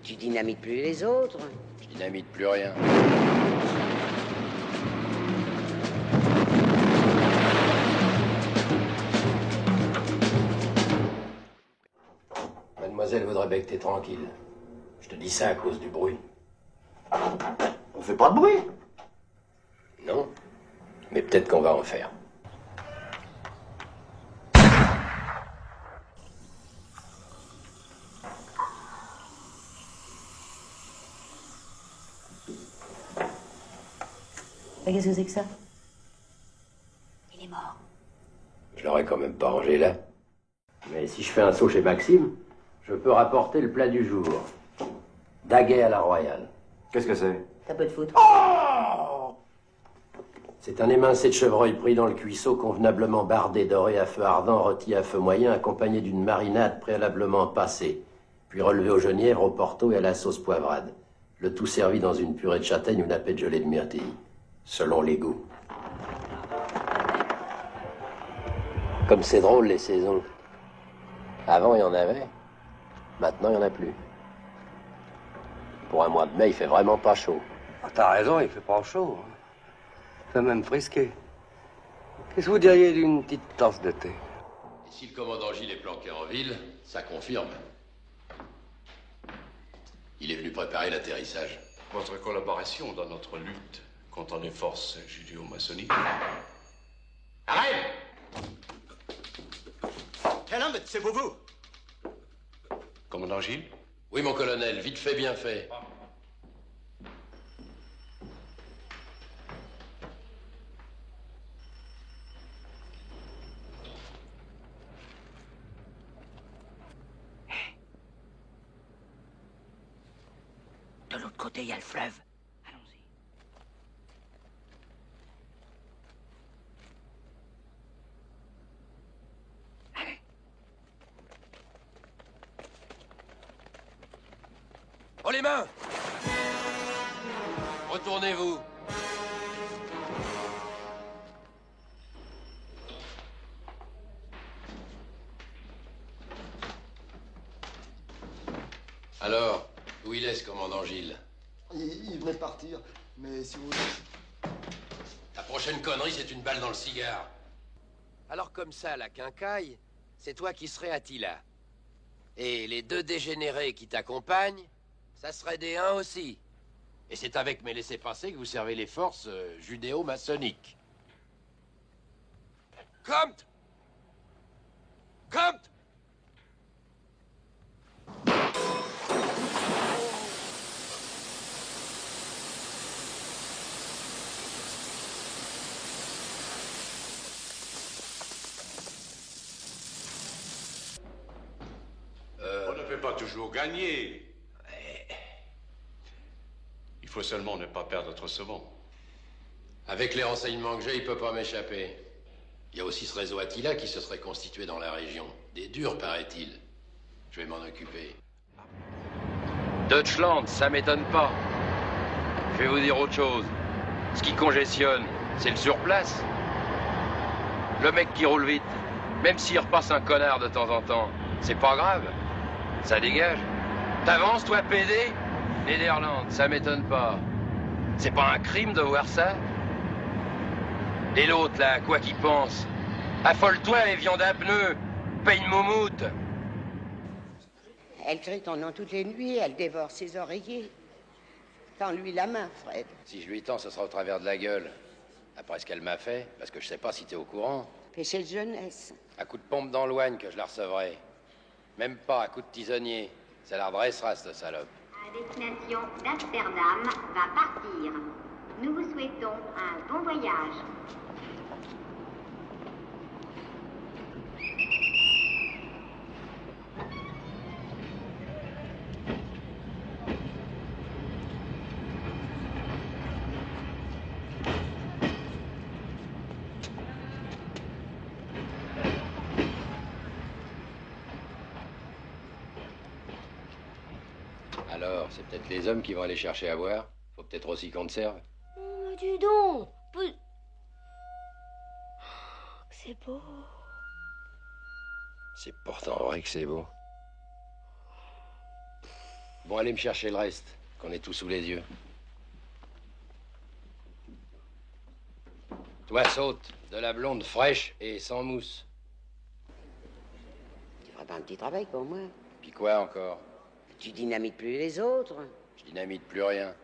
Tu dynamites plus les autres? Je dynamite plus rien. Mademoiselle voudrait bien que t'es tranquille. Je te dis ça à cause du bruit. On fait pas de bruit. Non, mais peut-être qu'on va en faire. Qu'est-ce que c'est que ça? Il est mort. Je l'aurais quand même pas rangé là. Mais si je fais un saut chez Maxime, je peux rapporter le plat du jour. Daguet à la royale. Qu'est-ce que c'est? T'as peu de foot. Oh! C'est un émincé de chevreuil pris dans le cuisseau, convenablement bardé, doré à feu ardent, rôti à feu moyen, accompagné d'une marinade préalablement passée, puis relevé aux genièvres, au porto et à la sauce poivrade. Le tout servi dans une purée de châtaigne ou nappée de gelée de myrtille, selon les goûts. Comme c'est drôle, les saisons. Avant, il y en avait. Maintenant, il n'y en a plus. Pour un mois de mai, il fait vraiment pas chaud. Ah, t'as raison, il fait pas chaud. Il fait même frisqué. Qu'est-ce que vous diriez d'une petite tasse de thé? Et si le commandant Gilles est planqué en ville, ça confirme. Il est venu préparer l'atterrissage. Votre collaboration dans notre lutte contre les forces judéo-maçonniques. Arrête! Quel homme, c'est vous? Commandant Gilles? Oui, mon colonel, vite fait, bien fait. De l'autre côté, il y a le fleuve. Allons-y. Allez. Oh, les mains! Retournez-vous. Alors, où il est, ce commandant Gilles? Il venait de partir, mais si vous voulez... La prochaine connerie, c'est une balle dans le cigare. Alors comme ça, la quincaille, c'est toi qui serais Attila. Et les deux dégénérés qui t'accompagnent, ça serait des uns aussi. Et c'est avec mes laissez-passer que vous servez les forces judéo-maçonniques. Comte! Comte! On ne peut pas toujours gagner. Il faut seulement ne pas perdre trop souvent. Avec les renseignements que j'ai, il peut pas m'échapper. Il y a aussi ce réseau Attila qui se serait constitué dans la région. Des durs, paraît-il. Je vais m'en occuper. Deutschland, ça m'étonne pas. Je vais vous dire autre chose. Ce qui congestionne, c'est le surplace. Le mec qui roule vite, même s'il repasse un connard de temps en temps, c'est pas grave. Ça dégage. T'avances, toi, PD? Néderlande, ça m'étonne pas. C'est pas un crime de voir ça? Et l'autre, là, quoi qu'il pense? Affole-toi et viande à pneus. Paye une moumoute. Elle crie ton nom toutes les nuits, elle dévore ses oreillers. Tends-lui la main, Fred. Si je lui tends, ce sera au travers de la gueule. Après ce qu'elle m'a fait, parce que je sais pas si t'es au courant. Péché de jeunesse. À coup de pompe dans l'oigne que je la recevrai. Même pas à coup de tisonnier. Ça la redressera, cette salope. À destination d'Amsterdam va partir. Nous vous souhaitons un bon voyage. Alors, c'est peut-être les hommes qui vont aller chercher à boire. Faut peut-être aussi qu'on te serve. Oh, dis donc. C'est beau. C'est pourtant vrai que c'est beau. Bon, allez me chercher le reste, qu'on ait tout sous les yeux. Toi, saute, de la blonde fraîche et sans mousse. Tu feras pas un petit travail pour moi. Puis quoi encore? Tu dynamites plus les autres. Je dynamite plus rien.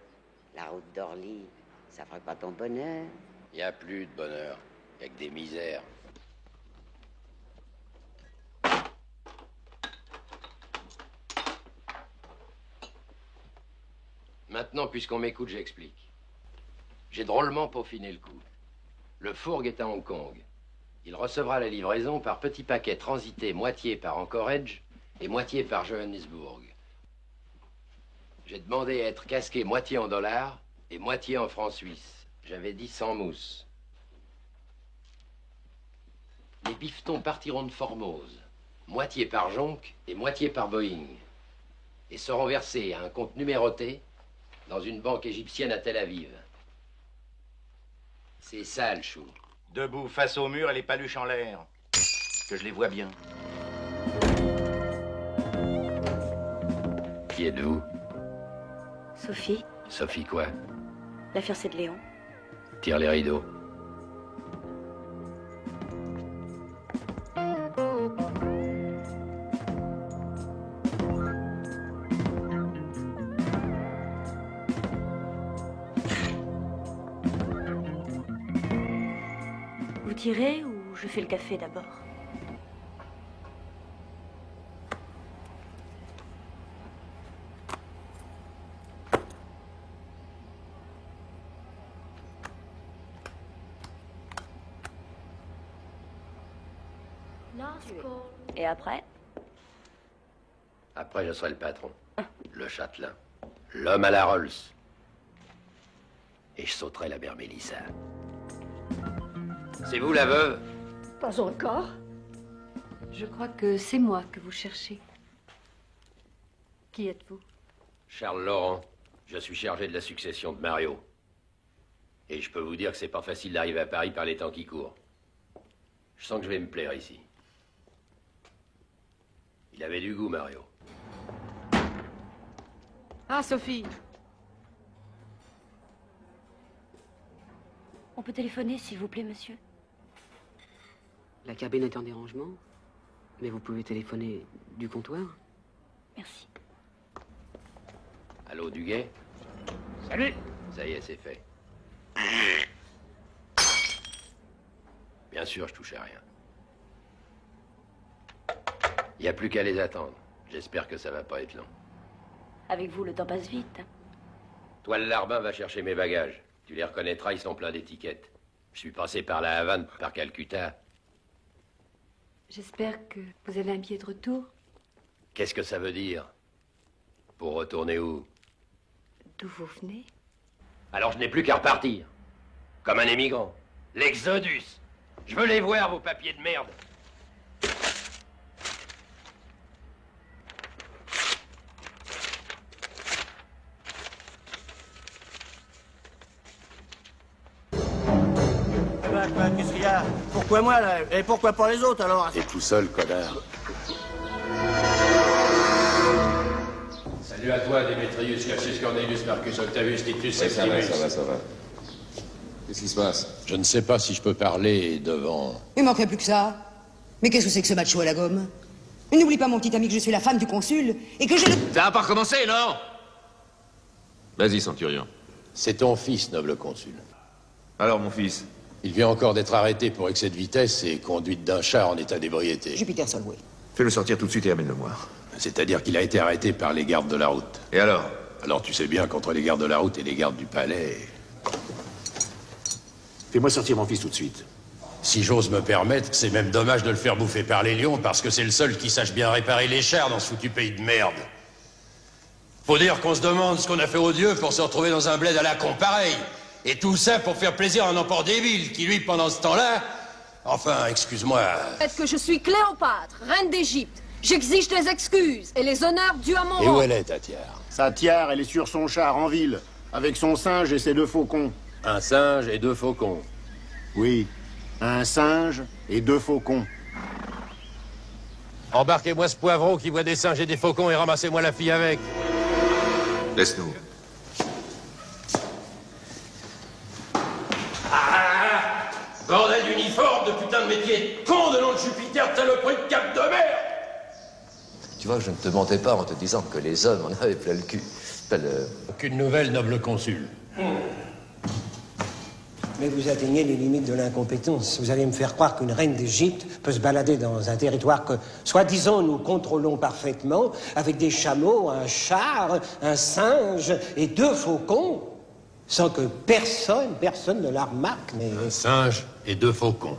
La route d'Orly, ça ferait pas ton bonheur. Y a plus de bonheur, y a que des misères. Maintenant, puisqu'on m'écoute, j'explique. J'ai drôlement peaufiné le coup. Le fourgue est à Hong Kong. Il recevra la livraison par petits paquets transités moitié par Anchorage et moitié par Johannesburg. J'ai demandé à être casqué moitié en dollars et moitié en francs suisses. J'avais dit sans mousse. Les bifetons partiront de Formose, moitié par Jonque et moitié par Boeing, et seront versés à un compte numéroté dans une banque égyptienne à Tel Aviv. C'est ça, le chou. Debout face au mur et les paluches en l'air. Que je les vois bien. Qui êtes-vous? Sophie, Sophie quoi? la fiancée de Léon. Tire les rideaux. Vous tirez ou je fais le café d'abord? Et après? Après, je serai le patron. Le châtelain. L'homme à la Rolls. Et je sauterai la mère Mélissa. C'est vous, la veuve? Pas encore. Je crois que c'est moi que vous cherchez. Qui êtes-vous? Charles Laurent. Je suis chargé de la succession de Mario. Et je peux vous dire que c'est pas facile d'arriver à Paris par les temps qui courent. Je sens que je vais me plaire ici. Il avait du goût, Mario. Ah, Sophie. On peut téléphoner, s'il vous plaît, monsieur? La cabine est en dérangement, mais vous pouvez téléphoner du comptoir. Merci. Allô, Duguay? Salut. Ça y est, c'est fait. Bien sûr, je touche à rien. Il n'y a plus qu'à les attendre. J'espère que ça va pas être long. Avec vous, le temps passe vite. Toi, le larbin, va chercher mes bagages. Tu les reconnaîtras, ils sont pleins d'étiquettes. Je suis passé par la Havane, par Calcutta. J'espère que vous avez un billet de retour. Qu'est-ce que ça veut dire? Pour retourner où? D'où vous venez? Alors je n'ai plus qu'à repartir. Comme un émigrant. L'Exodus. Je veux les voir, vos papiers de merde. Qu'est-ce qu'il y a? Pourquoi moi, là? Et pourquoi pas les autres, alors? T'es tout seul, connard. Salut à toi, Démétrius, Cassius, Cornelius, Marcus, Octavius, Titus, Ouais, Septimus. ça va. Qu'est-ce qui se passe? Je ne sais pas si je peux parler devant... Il manquerait plus que ça. Mais qu'est-ce que c'est que ce macho à la gomme? Et n'oublie pas, mon petit ami, que je suis la femme du consul et que j'ai le... Ça va pas recommencer, non? Vas-y, Centurion. C'est ton fils, noble consul. Alors, mon fils? Il vient encore d'être arrêté pour excès de vitesse et conduite d'un char en état d'ébriété. Jupiter Solway. Fais-le sortir tout de suite et amène-le-moi. C'est-à-dire qu'il a été arrêté par les gardes de la route. Et alors? Alors tu sais bien qu'entre les gardes de la route et les gardes du palais... Fais-moi sortir mon fils tout de suite. Si j'ose me permettre, c'est même dommage de le faire bouffer par les lions parce que c'est le seul qui sache bien réparer les chars dans ce foutu pays de merde. Faut dire qu'on se demande ce qu'on a fait aux dieux pour se retrouver dans un bled à la con pareil. Et tout ça pour faire plaisir à un empereur débile qui, lui, pendant ce temps-là... Enfin, excuse-moi... Est-ce que je suis Cléopâtre, reine d'Égypte? J'exige des excuses et les honneurs dus à mon Et rang. où elle est, ta tiare? Sa tiare, elle est sur son char en ville, avec son singe et ses deux faucons. Un singe et 2 faucons. Oui, un singe et 2 faucons. Embarquez-moi ce poivron qui voit des singes et des faucons et ramassez-moi la fille avec. Laisse-nous. Bordel d'uniforme, de putain de métier con de nom de Jupiter, t'as le prix de cap de mer. Tu vois, je ne te mentais pas en te disant que les hommes en avaient plein le cul. Aucune nouvelle, noble consul. Mais vous atteignez les limites de l'incompétence. Vous allez me faire croire qu'une reine d'Égypte peut se balader dans un territoire que, soi-disant, nous contrôlons parfaitement, avec des chameaux, un char, un singe et 2 faucons, sans que personne ne la remarque, mais... Un singe et 2 faucons.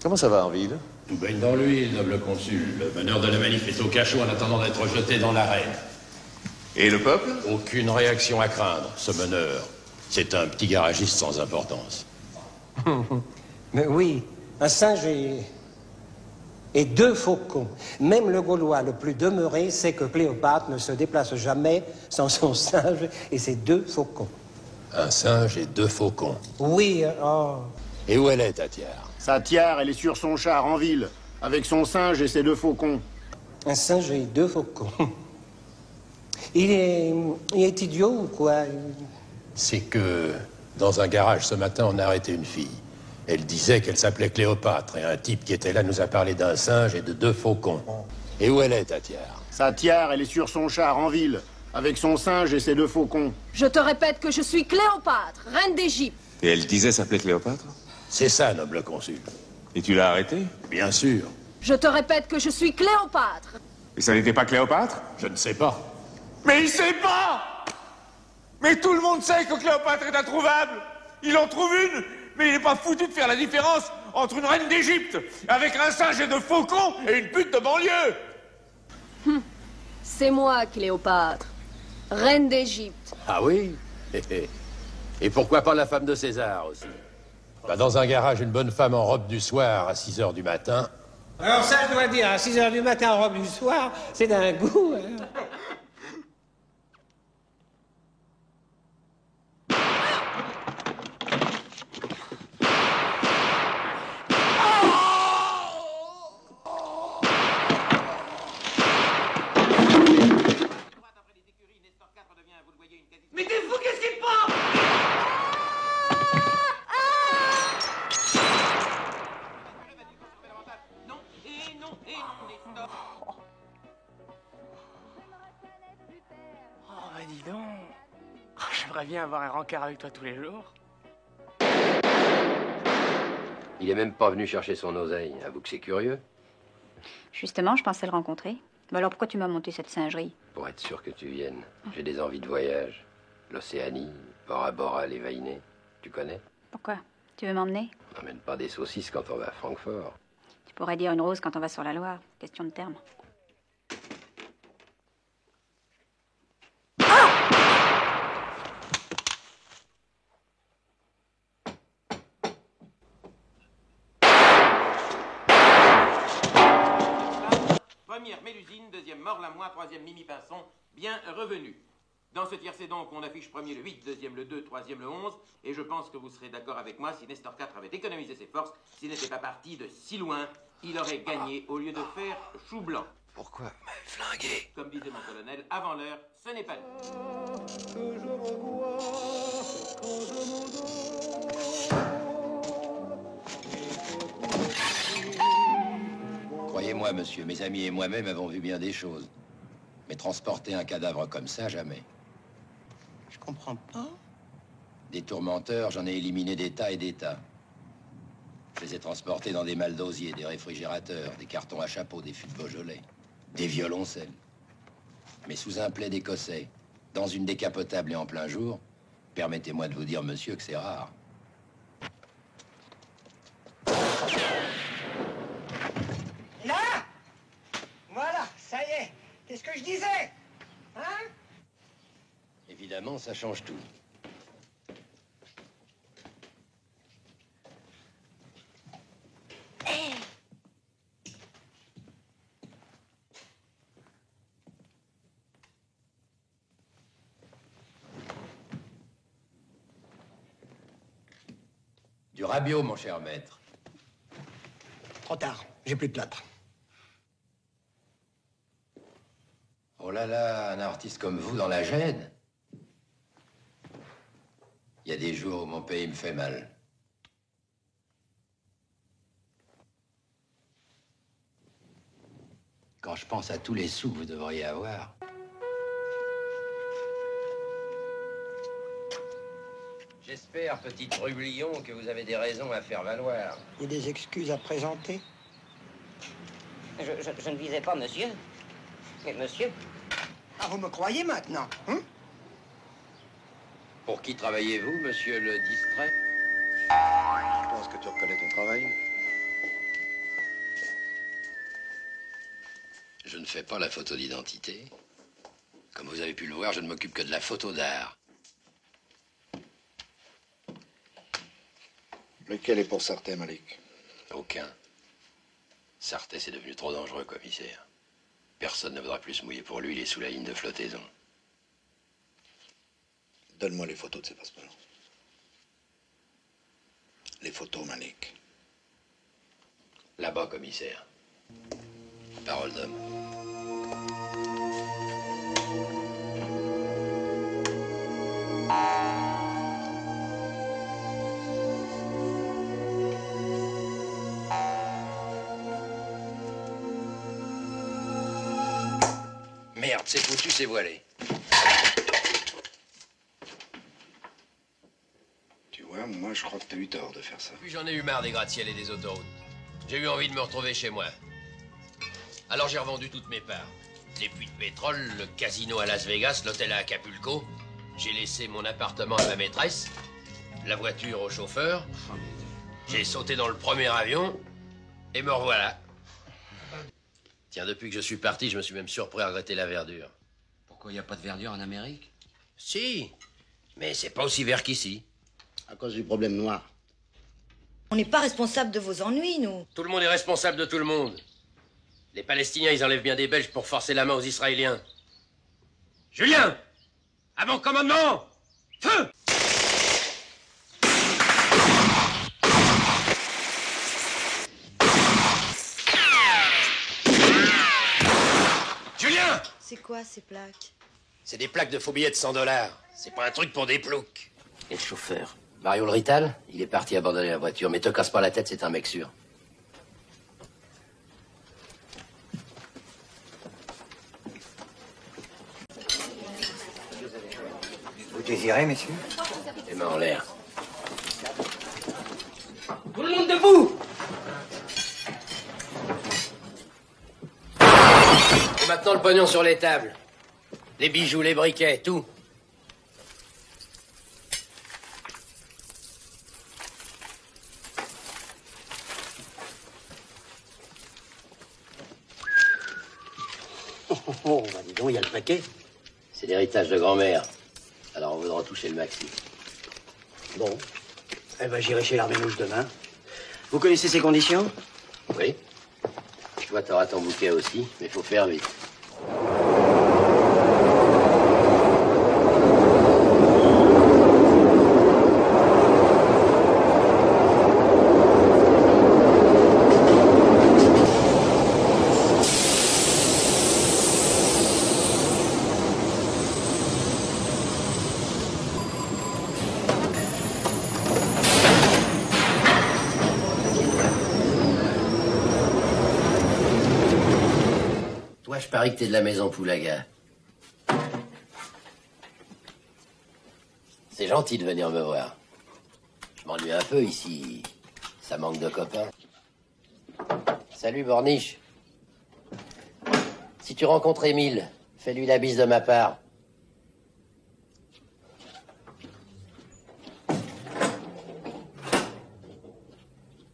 Comment ça va en ville? Tout baigne dans l'huile, noble consul. Le meneur de la manif est au cachot en attendant d'être jeté dans l'arène. Et le peuple? Aucune réaction à craindre, ce meneur. C'est un petit garagiste sans importance. Mais oui, un singe et 2 faucons. Même le Gaulois le plus demeuré sait que Cléopâtre ne se déplace jamais sans son singe et ses 2 faucons. Un singe et 2 faucons. Oui, oh. Et où elle est, ta tiare? Sa tiare, elle est sur son char en ville, avec son singe et ses 2 faucons. Un singe et 2 faucons. Il est idiot ou quoi? C'est que, dans un garage ce matin, on a arrêté une fille. Elle disait qu'elle s'appelait Cléopâtre, et un type qui était là nous a parlé d'un singe et de 2 faucons. Et où elle est, ta tiare? Sa tiare, elle est sur son char en ville, avec son singe et ses 2 faucons. Je te répète que je suis Cléopâtre, reine d'Égypte. Et elle disait s'appeler Cléopâtre? C'est ça, noble consul. Et tu l'as arrêtée? Bien sûr. Je te répète que je suis Cléopâtre. Et ça n'était pas Cléopâtre? Je ne sais pas. Mais il sait pas! Mais tout le monde sait que Cléopâtre est introuvable! Il en trouve une, mais il n'est pas foutu de faire la différence entre une reine d'Égypte, avec un singe et 2 faucons, et une pute de banlieue! C'est moi, Cléopâtre, reine d'Égypte. Ah oui? Et pourquoi pas la femme de César aussi? Bah, dans un garage, une bonne femme en robe du soir à 6 h du matin. Alors ça, je dois dire, à 6 h du matin en robe du soir, c'est d'un goût. Hein. Mais t'es fou, qu'est-ce qu'il prend? Oh, bah dis donc. Oh, j'aimerais bien avoir un rencard avec toi tous les jours. Il est même pas venu chercher son oseille. Avoue que c'est curieux. Justement, je pensais le rencontrer. Bah alors pourquoi tu m'as monté cette singerie? Pour être sûr que tu viennes. J'ai des envies de voyage. L'Océanie, Bora Bora, les Vainés. Tu connais? Pourquoi? Tu veux m'emmener? On n'emmène pas des saucisses quand on va à Francfort. Tu pourrais dire une rose quand on va sur la Loire. Question de terme. Première Mélusine, deuxième Morlamois, troisième Mimi Pinson, bien revenu. Dans ce tiercé donc, on affiche premier le 8, deuxième le 2, troisième le 11, et je pense que vous serez d'accord avec moi, si Nestor IV avait économisé ses forces, s'il n'était pas parti de si loin, il aurait gagné au lieu de faire chou blanc. Pourquoi m'avez flingué? Comme disait mon colonel, avant l'heure, ce n'est pas l'heure. Croyez-moi, monsieur, mes amis et moi-même avons vu bien des choses. Mais transporter un cadavre comme ça, jamais. Je comprends pas. Des tourmenteurs, j'en ai éliminé des tas et des tas. Je les ai transportés dans des malles d'osier, des réfrigérateurs, des cartons à chapeau, des fûts de Beaujolais, des violoncelles. Mais sous un plaid écossais, dans une décapotable et en plein jour, permettez-moi de vous dire, monsieur, que c'est rare. Là! Voilà, ça y est. Qu'est-ce que je disais? Hein? Évidemment, ça change tout. Du Rabiot, mon cher maître. Trop tard, j'ai plus de plâtre. Oh là là, un artiste comme vous dans la gêne. Il y a des jours où mon pays me fait mal. Quand je pense à tous les sous que vous devriez avoir. J'espère, petit trublion, que vous avez des raisons à faire valoir. Il y a des excuses à présenter? Je ne visais pas monsieur. Mais monsieur... Ah, vous me croyez maintenant, hein? Pour qui travaillez-vous, monsieur le distrait? Je pense que tu reconnais ton travail. Je ne fais pas la photo d'identité. Comme vous avez pu le voir, je ne m'occupe que de la photo d'art. Lequel est pour Sarté, Malik? Aucun. Sarté, c'est devenu trop dangereux, commissaire. Personne ne voudra plus se mouiller pour lui, il est sous la ligne de flottaison. Donne-moi les photos de ces passeports. Les photos, Malik. Là-bas, commissaire. Parole d'homme. Merde, c'est foutu, c'est voilé. Tu vois, moi, je crois que t'as eu tort de faire ça. Puis j'en ai eu marre des gratte-ciel et des autoroutes. J'ai eu envie de me retrouver chez moi. Alors j'ai revendu toutes mes parts. Les puits de pétrole, le casino à Las Vegas, l'hôtel à Acapulco. J'ai laissé mon appartement à ma maîtresse, la voiture au chauffeur. J'ai sauté dans le premier avion et me revoilà. Tiens, depuis que je suis parti, je me suis même surpris à regretter la verdure. Pourquoi il n'y a pas de verdure en Amérique? Si, mais c'est pas aussi vert qu'ici. À cause du problème noir. On n'est pas responsable de vos ennuis, nous. Tout le monde est responsable de tout le monde. Les Palestiniens, ils enlèvent bien des Belges pour forcer la main aux Israéliens. Julien! À mon commandement! Feu! Julien! C'est quoi, ces plaques? C'est des plaques de faux billets de $100. C'est pas un truc pour des ploucs. Et le chauffeur? Mario le Rital? Il est parti abandonner la voiture, mais te casse pas la tête, c'est un mec sûr. Vous désirez, messieurs? Les mains en l'air. Tout le monde debout! Et maintenant le pognon sur les tables. Les bijoux, les briquets, tout. Oh, bah dis donc, il y a le paquet. C'est l'héritage de grand-mère. Alors on voudra toucher le maxi. Bon. Eh ben, j'irai chez l'Armée Rouge demain. Vous connaissez ces conditions? Oui. Toi, t'auras ton bouquet aussi, mais faut faire vite. Je parie que t'es de la maison Poulaga. C'est gentil de venir me voir. Je m'ennuie un peu ici. Ça manque de copains. Salut, Borniche. Si tu rencontres Émile, fais-lui la bise de ma part.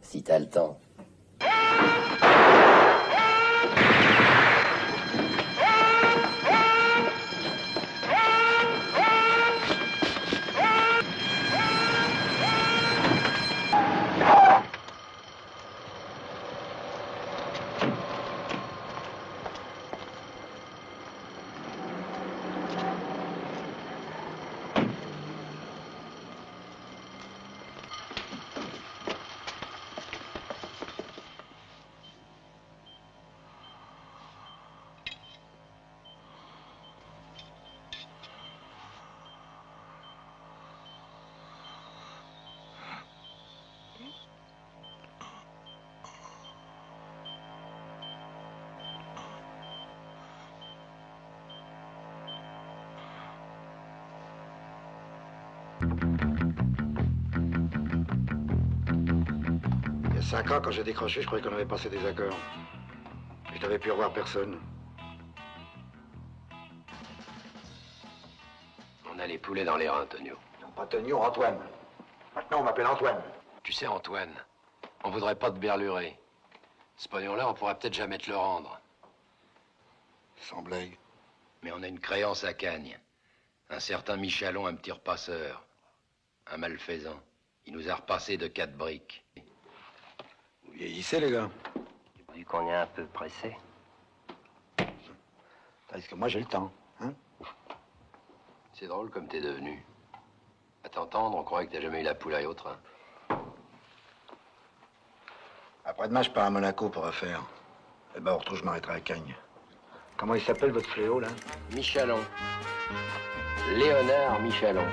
Si t'as le temps. Il y a 5 ans, quand j'ai décroché, je croyais qu'on avait passé des accords. Je n'avais pu revoir personne. On a les poulets dans les reins, Tonio. Non, pas Tonio, Antoine. Maintenant, on m'appelle Antoine. Tu sais, Antoine, on voudrait pas te berlurer. Ce pognon-là, on pourra peut-être jamais te le rendre. Sans blague. Mais on a une créance à Cagnes. Un certain Michalon, un petit repasseur. Un malfaisant. Il nous a repassé de 4 briques. Vous vieillissez, les gars. Vu qu'on est un peu pressé. Parce que moi, j'ai le temps, hein? C'est drôle comme t'es devenu. À t'entendre, on croirait que t'as jamais eu la poulaille au train. Après-demain, je pars à Monaco pour affaire. Eh ben, au retour, je m'arrêterai à Cagnes. Comment il s'appelle, votre fléau, là? Michalon. Léonard Michalon.